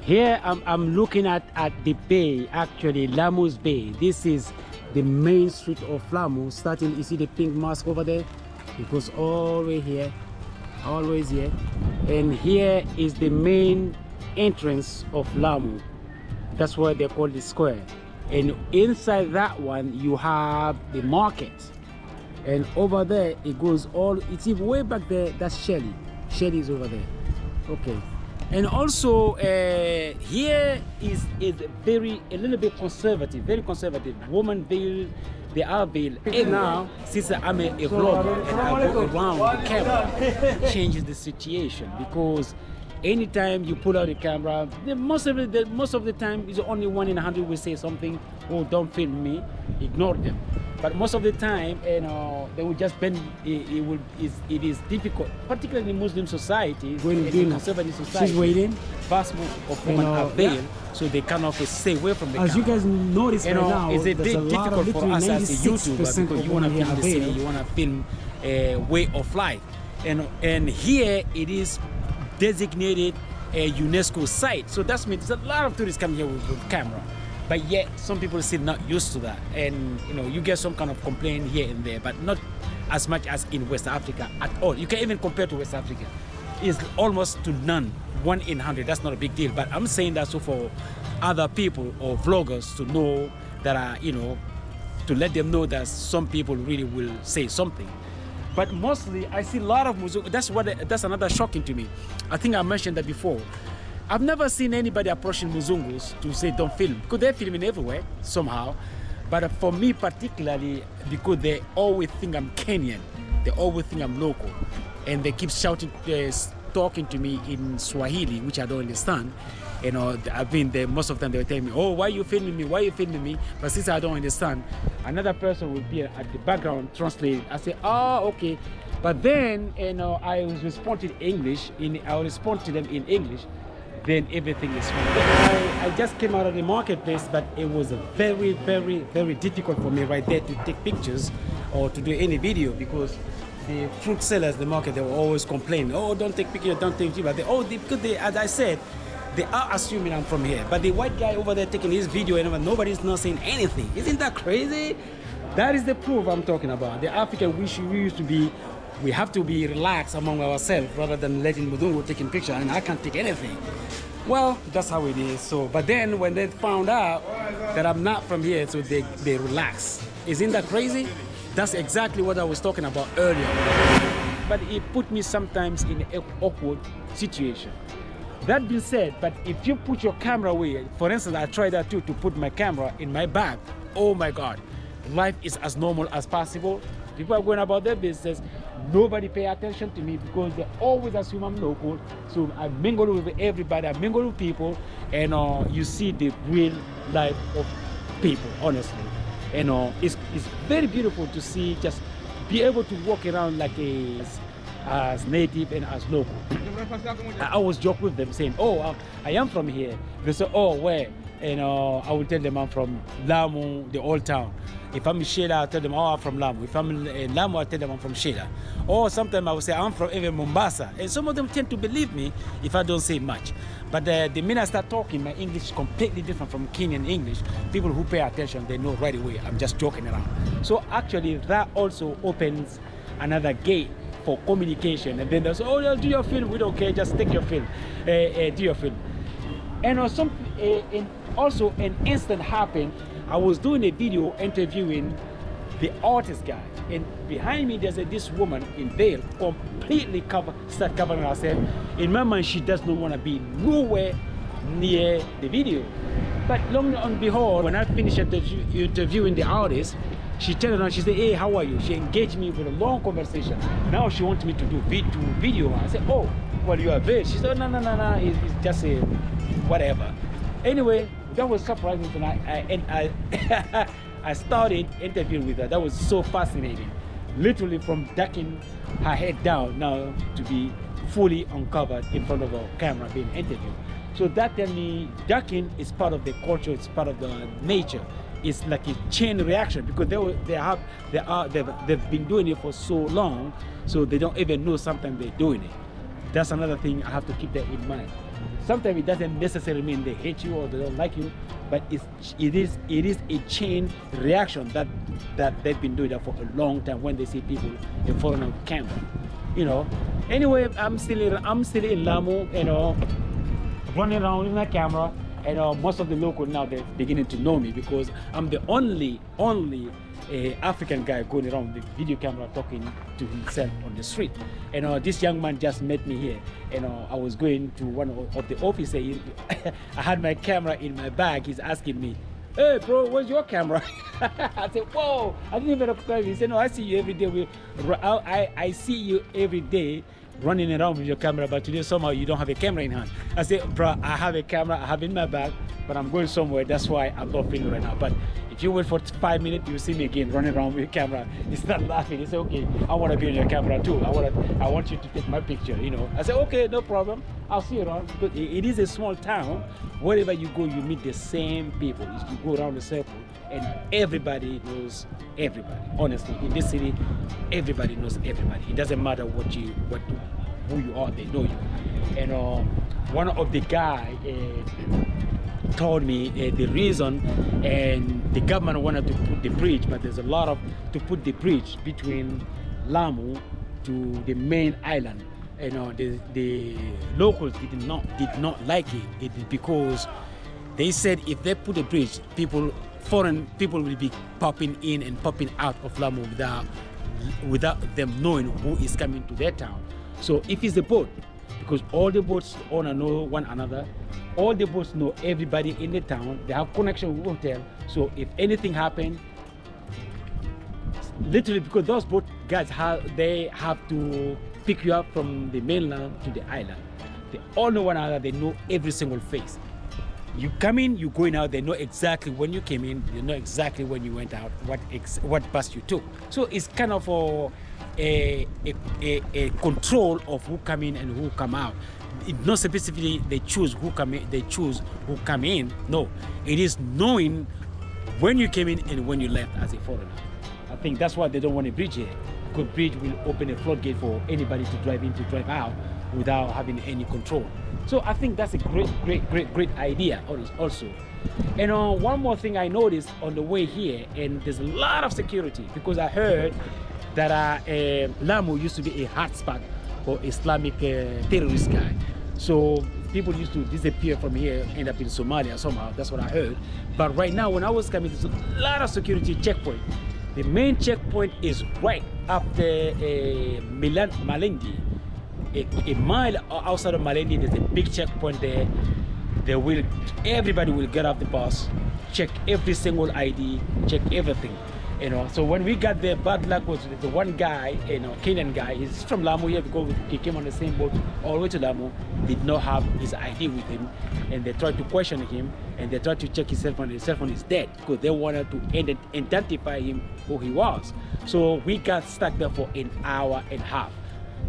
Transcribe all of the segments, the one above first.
Here I'm looking at the bay, actually Lamu's Bay. This is the main street of Lamu. Starting, you see the pink mask over there? It goes all the way here, always here. And here is the main entrance of Lamu. That's why they call the square. And inside that one you have the market. And over there it goes all, it's way back there, that's Shelly. Shelly is over there. Okay. And also here is a little bit conservative, very conservative. Woman veil, they are veil. And now, since I'm a vlogger and I go around with the camera, changes the situation, because anytime you pull out the camera, most of the time is only 1 in 100 will say something, oh, don't film me, ignore them. But most of the time, they will just bend. It is difficult, particularly in Muslim societies, in conservative societies. She's waiting. Vast of women are veiled, so they cannot stay away from the camera. As you guys notice right now, it's difficult for us as a YouTuber, because you want to film the city, you want to film a way of life, and here it is designated a UNESCO site. So that means there's a lot of tourists come here with camera. But yet, some people are still not used to that. And you get some kind of complaint here and there, but not as much as in West Africa at all. You can even compare to West Africa. It's almost to none, 1 in 100, that's not a big deal. But I'm saying that so for other people or vloggers to know that, to let them know that some people really will say something. But mostly, I see a lot of Muzungu. That's another shocking to me. I think I mentioned that before. I've never seen anybody approaching Muzungus to say don't film, because they're filming everywhere somehow. But for me particularly, because they always think I'm Kenyan, they always think I'm local, and they keep shouting, talking to me in Swahili, which I don't understand. I've been there, most of the time they will tell me, oh, why are you filming me? Why are you filming me? But since I don't understand, another person will be at the background translating. I say, oh, okay. But then, I was responding in English. I will respond to them in English. Then everything is fine. I just came out of the marketplace, but it was very, very, very difficult for me right there to take pictures or to do any video, because the fruit sellers, the market, they were always complaining, oh, don't take pictures, don't take pictures. But because as I said, they are assuming I'm from here. But the white guy over there taking his video and nobody's not saying anything. Isn't that crazy? That is the proof I'm talking about. The African we have to be relaxed among ourselves rather than letting Muzungu taking picture, and I can't take anything. Well, that's how it is. So, but then when they found out that I'm not from here, so they relax. Isn't that crazy? That's exactly what I was talking about earlier. But it put me sometimes in an awkward situation. That being said, but if you put your camera away, for instance, I tried that too, to put my camera in my bag. Oh my God, life is as normal as possible. People are going about their business. Nobody pay attention to me because they always assume I'm local. So I mingle with everybody, I mingle with people, and you see the real life of people, honestly. And it's very beautiful to see, just be able to walk around like as native and as local. I always joke with them saying, oh, I am from here. They say, oh, where? And I will tell them I'm from Lamu, the old town. If I'm in Shela, I'll tell them, oh, I'm from Lamu. If I'm in Lamu, I'll tell them I'm from Shela. Or sometimes I will say, I'm from even Mombasa. And some of them tend to believe me if I don't say much. But the minute I start talking, my English is completely different from Kenyan English. People who pay attention, they know right away I'm just joking around. So actually, that also opens another gate for communication. And then they say, oh, yeah, do your film. We don't care, just take your film. Do your film. And also an incident happened. I was doing a video interviewing the artist guy, and behind me there's this woman in veil, completely start covering herself. In my mind, she does not want to be nowhere near the video. But long and behold, when I finished interviewing the artist, she turned around, she said, hey, how are you? She engaged me with a long conversation. Now she wants me to do video. I said, oh, well, you are veiled. She said, no, it's just a whatever. Anyway, that was surprising tonight. I started interviewing with her. That was so fascinating. Literally from ducking her head down now to be fully uncovered in front of a camera being interviewed. So that tells me ducking is part of the culture, it's part of the nature. It's like a chain reaction, because they've been doing it for so long, so they don't even know sometimes they're doing it. That's another thing I have to keep that in mind. sometimes it doesn't necessarily mean they hate you or they don't like you, but it is a chain reaction that they've been doing that for a long time when they see people in foreign camera, you know. Anyway, I'm still in Lamu, you know, running around with my camera, and most of the locals now, they're beginning to know me because I'm the only African guy going around with the video camera talking to himself on the street. And this young man just met me here, and I was going to one of the offices. I had my camera in my bag. He's asking me, "Hey bro, where's your camera?" I said, "Whoa, I didn't even recognize you." He said, "No, I see you every day. I see you every day running around with your camera, but today somehow you don't have a camera in hand." I said, "Bro, I have a camera, I have it in my bag, but I'm going somewhere. That's why I'm not filming right now. But if you wait for 5 minutes, you'll see me again running around with your camera." He started laughing. He said, "Okay, I want to be on your camera too. I want you to take my picture, you know." I said, "Okay, no problem. I'll see you around." But it is a small town. Wherever you go, you meet the same people. You go around the circle, and everybody knows everybody. Honestly, in this city, everybody knows everybody. It doesn't matter who you are, they know you. And one of the guy told me the reason, and the government wanted to put the bridge, but there's a lot of to put the bridge between Lamu to the main island. You know, the locals did not like it. It is because they said if they put a bridge, foreign people will be popping in and popping out of Lamu without them knowing who is coming to their town. So if it's the boat, because all the boats owner know one another, all the boats know everybody in the town, they have connection with hotel. So if anything happens, literally, because those boat guys they have to pick you up from the mainland to the island. They all know one another, they know every single face. You come in, you going out, they know exactly when you came in, they know exactly when you went out, what bus you took. So it's kind of a control of who come in and who come out. It not specifically they choose who come in. No, it is knowing when you came in and when you left as a foreigner. I think that's why they don't want a bridge here, because bridge will open a floodgate for anybody to drive in, to drive out without having any control. So I think that's a great idea also. And one more thing I noticed on the way here, and there's a lot of security, because I heard that Lamu used to be a hotspot for Islamic terrorist guy. So people used to disappear from here, end up in Somalia somehow. That's what I heard. But right now, when I was coming, there's a lot of security checkpoint. The main checkpoint is right after Malendi. A mile outside of Malendi, there's a big checkpoint there. Everybody will get off the bus, check every single ID, check everything. You know, so when we got there, bad luck was the one guy, you know, Kenyan guy. He's from Lamu here because he came on the same boat all the way to Lamu. Did not have his ID with him, and they tried to question him, and they tried to check his cell phone. His cell phone is dead because they wanted to identify him who he was. So we got stuck there for an hour and a half.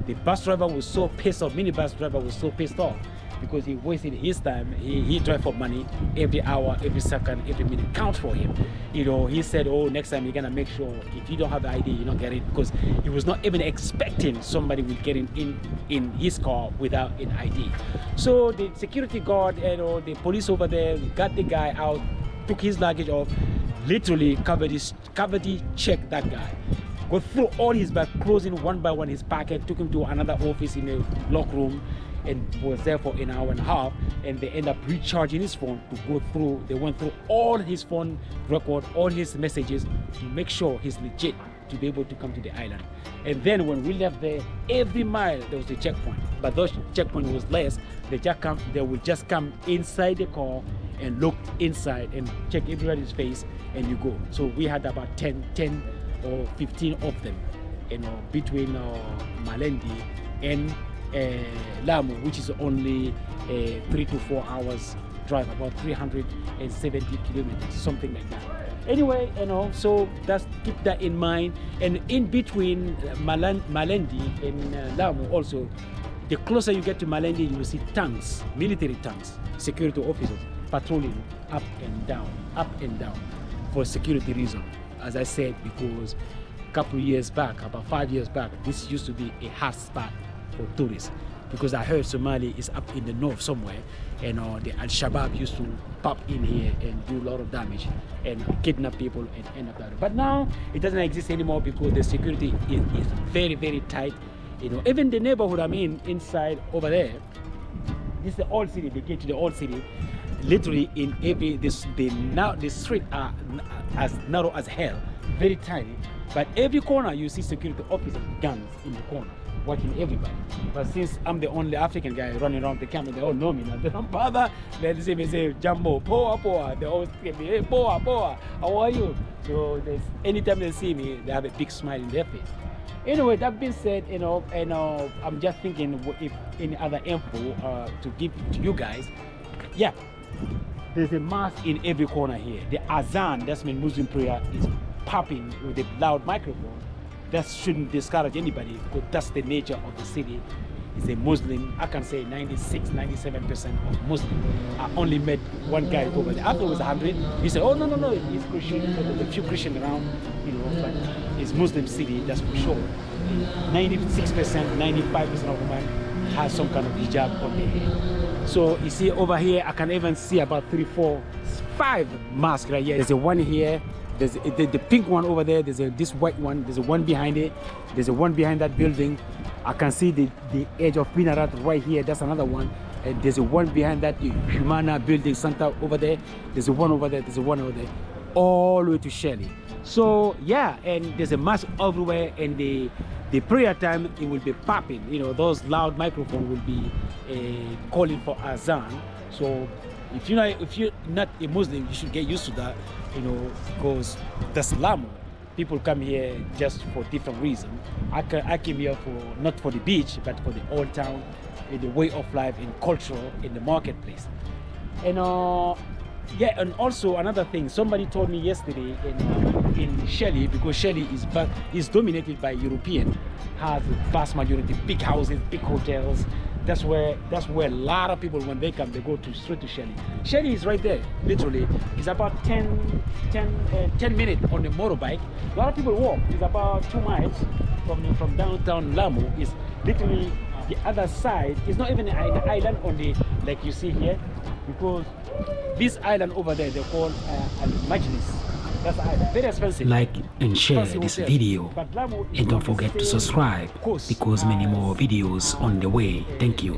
The bus driver was so pissed off. Minibus driver was so pissed off because he wasted his time. He drive for money. Every hour, every second, every minute counts for him. You know, he said, "Oh, next time you're gonna make sure if you don't have the ID, you don't get it," because he was not even expecting somebody will get in his car without an ID. So the security guard, you know, the police over there got the guy out, took his luggage off, literally cavity checked that guy. Go through all his bag, closing one by one his packet, took him to another office in a lock room, and was there for an hour and a half, and they end up recharging his phone to go through. They went through all his phone record, all his messages, to make sure he's legit to be able to come to the island. And then when we left there, every mile there was a checkpoint, but those checkpoint was less. They would just come inside the car and look inside and check everybody's face, and you go. So we had about 10 or 15 of them, you know, between Malendi and Lamu, which is only 3 to 4 hours drive, about 370 kilometers, something like that. Anyway, you know, so keep that in mind. And in between Malendi and Lamu also, the closer you get to Malendi, you will see tanks, military tanks, security officers patrolling up and down for security reasons. As I said, because a couple of years back, about 5 years back, this used to be a hot spot for tourists. because I heard Somali is up in the north somewhere, and the Al-Shabaab used to pop in here and do a lot of damage and kidnap people and end up that. But now it doesn't exist anymore because the security is very, very tight. You know, even the neighborhood I'm in inside over there, this is the old city, the gate to the old city. Literally in every the street are as narrow as hell, very tiny. But every corner you see security officers, guns in the corner, watching everybody. But since I'm the only African guy running around the camp, they all know me now. They don't bother. They see me say, Jambo, poa, poa. They always say me, hey, poa, poa, how are you? So anytime they see me, they have a big smile in their face. Anyway, that being said, you know, and I'm just thinking if any other info to give to you guys. Yeah, there's a mosque in every corner here. The azan, that's mean Muslim prayer, is popping with a loud microphone. That shouldn't discourage anybody because that's the nature of the city. It's a Muslim, I can say 96-97% of Muslim. I only met one guy over there. After it was 100, he said, oh no, he's Christian. There's a few Christians around, you know, but it's Muslim city, that's for sure. 96%, 95% of women has some kind of hijab on their head. So you see over here, I can even see about 3, 4, 5 masks right here. There's a one here. There's the pink one over there. There's this white one. There's a one behind it. There's a one behind that building. I can see the edge of Pinarat right here. That's another one. And there's a one behind that Humana building center over there. There's a one over there. There's a one over there. All the way to Shelley. So yeah, and there's a mass everywhere. And the prayer time, it will be popping. You know, those loud microphones will be calling for azan. So if you're not a Muslim, you should get used to that, you know, because that's Lamu. People come here just for different reasons. I came here for not for the beach, but for the old town, in the way of life, in culture, in the marketplace. And yeah, and also another thing, somebody told me yesterday in Shelley, because Shelley is dominated by European, has a vast majority, big houses, big hotels. That's where a lot of people, when they come, they go straight to Shelley. Shelley is right there, literally. It's about 10 minutes on the motorbike. A lot of people walk. It's about 2 miles from downtown Lamu. It's literally the other side. It's not even the island on the, like you see here, because this island over there, they call Al-Majlis. That's very expensive. Like and share this video, and don't forget to subscribe because many more videos on the way. Thank you.